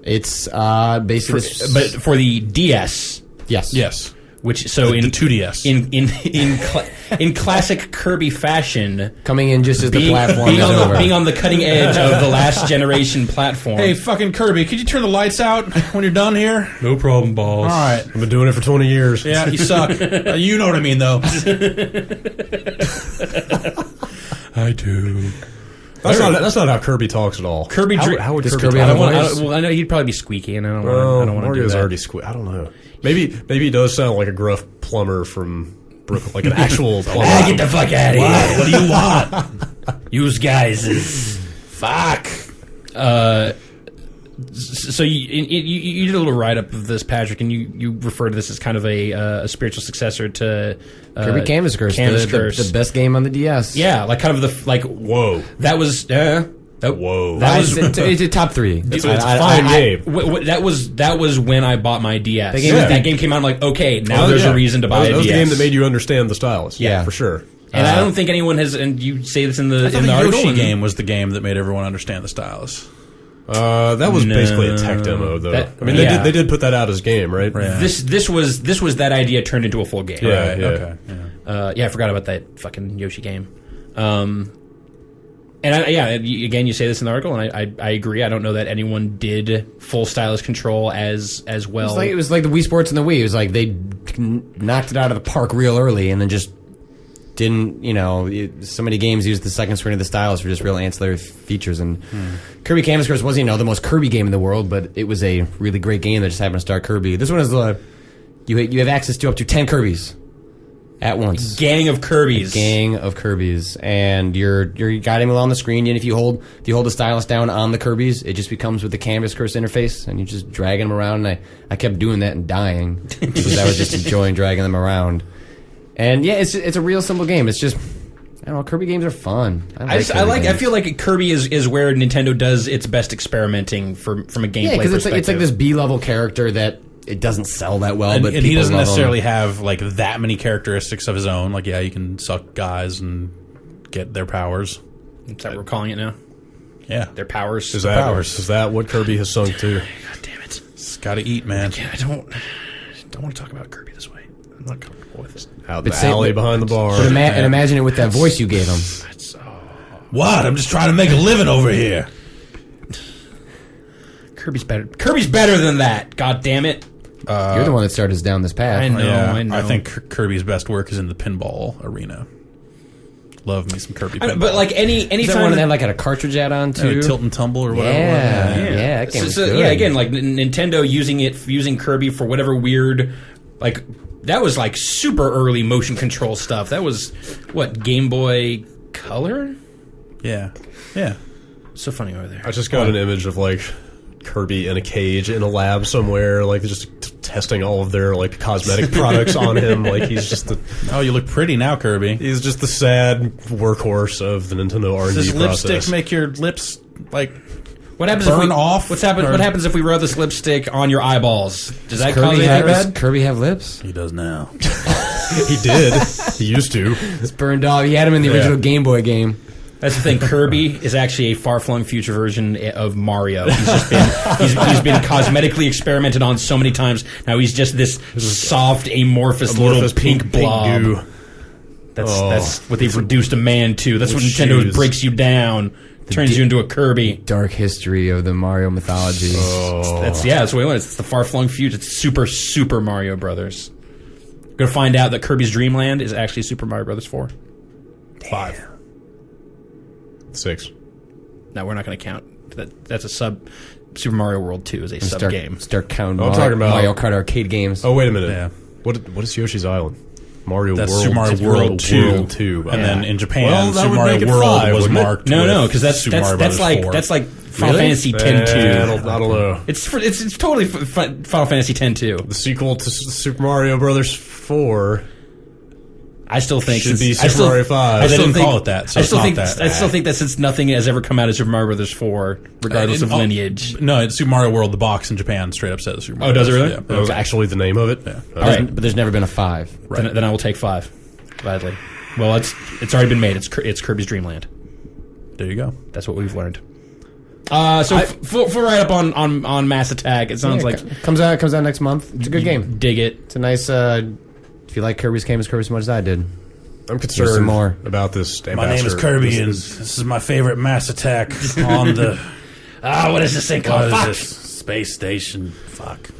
It's basically... but for the DS. Yes. Which so the 2DS in classic Kirby fashion, coming in just as the platform is over. Being on the cutting edge of the last generation platform. Hey, fucking Kirby, could you turn the lights out when you're done here? No problem, boss. All right. I've been doing it for 20 years. Yeah, you suck. You know what I mean, though. I do. That's not how Kirby talks at all. Kirby, how would Kirby Kirby talk? have a voice? Well, I know he'd probably be squeaky, and I don't want to do Mario's that. already squeaky. I don't know. Maybe he does sound like a gruff plumber from Brooklyn, like an actual plumber. Get the fuck out of here! What do you want? Use guys is fuck. So you did a little write-up of this, Patrick, and you refer to this as kind of a spiritual successor to Kirby Canvas Curse, the best game on the DS. Yeah, like kind of whoa. That was whoa. It's a top 3. It's a fine game. That was when I bought my DS. That game came out. I'm like, okay, now there's a reason to buy a DS. That was the game that made you understand the stylus. Yeah, for sure. And I don't think anyone has. And you say this in the article. Yoshi game was the game that made everyone understand the stylus. That was basically a tech demo, though. They did put that out as a game, right? Yeah. This was that idea turned into a full game. Yeah, right? yeah. Okay. Yeah. I forgot about that fucking Yoshi game. Again, you say this in the article, and I agree. I don't know that anyone did full stylus control as well. It was like the Wii Sports and the Wii. It was like they knocked it out of the park real early, and then just didn't, so many games used the second screen of the stylus for just real ancillary features. And Kirby Canvas Curse wasn't, the most Kirby game in the world, but it was a really great game that just happened to star Kirby. This one is you have access to up to 10 Kirbys at once. Gang of Kirbys. A gang of Kirbys, and you're guiding them along the screen. And if you hold the stylus down on the Kirbys, it just becomes with the Canvas Curse interface, and you just dragging them around. And I kept doing that and dying because I was just enjoying dragging them around. And yeah, it's a real simple game. It's just, I don't know, Kirby games are fun. I feel like Kirby is where Nintendo does its best experimenting from a gameplay perspective. Because it's like this B-level character that it doesn't sell that well, but he doesn't necessarily him. have like that many characteristics of his own. Like, you can suck guys and get their powers. Is that what we're calling it now? Yeah, their powers. Is that what Kirby has sung to? God damn it! It's got to eat, man. I don't want to talk about Kirby this way. I'm not comfortable with it. Out the alley behind the bar. But imagine it with that voice you gave him. What? I'm just trying to make a living over here. Kirby's better. Kirby's better than that. God damn it! You're the one that started us down this path. I know. I think Kirby's best work is in the pinball arena. Love me some Kirby pinball. But like any is that one that had like a cartridge add-on too? Tilt and tumble or whatever. Yeah, that game was good. Yeah, again, like Nintendo using Kirby for whatever weird, like that was like super early motion control stuff. That was what, Game Boy Color? Yeah. So funny over there. I just got an image of like Kirby in a cage in a lab somewhere, like just testing all of their like cosmetic products on him. Like he's just oh, you look pretty now, Kirby. He's just the sad workhorse of the Nintendo R&D process. Does lipstick make your lips like what happens burn off? What happens if we rub this lipstick on your eyeballs? Does that cause anything bad? Does Kirby have lips? He does now. He did. He used to. It's burned off. He had him in the original Game Boy game. That's the thing. Kirby is actually a far-flung future version of Mario. He's just been he's been cosmetically experimented on so many times. Now he's just this soft, amorphous little pink blob. Goo. That's what they've reduced a man to. That's what Nintendo breaks you down, turns you into a Kirby. Dark history of the Mario mythology. That's what we want. It's the far-flung future. It's Super Mario Brothers. We're gonna find out that Kirby's Dream Land is actually Super Mario Brothers 4. 5. 6. No, we're not going to count. That's a sub. Super Mario World 2 is a sub game. Start counting. I'm talking about Mario Kart arcade games. Oh, wait a minute. Yeah. What is Yoshi's Island? That's Super Mario World 2. And then in Japan, Super Mario World was marked. No, because that's like Final Fantasy X-2. I don't know. It's totally Final Fantasy X-2. The sequel to Super Mario Brothers 4. I still think should be Super Mario 5. They didn't call it that, so it's not that. I still think that since nothing has ever come out of Super Mario Brothers 4, regardless of lineage. No, it's Super Mario World, the box in Japan straight up says Super Mario. Oh, does it really? Yeah. That was actually the name of it? Yeah. All right. But there's never been a 5. Right. Then I will take 5. Gladly. Well, it's already been made. It's Kirby's Dream Land. There you go. That's what we've learned. Full write up on Mass Attack. It sounds like comes out next month. It's a good game. Dig it. It's a nice. If you like Kirby's game as much as I did, I'm concerned more about this. My name is Kirby, and this is my favorite Mass Attack on the. What is this thing called? What is this? Space Station. Fuck.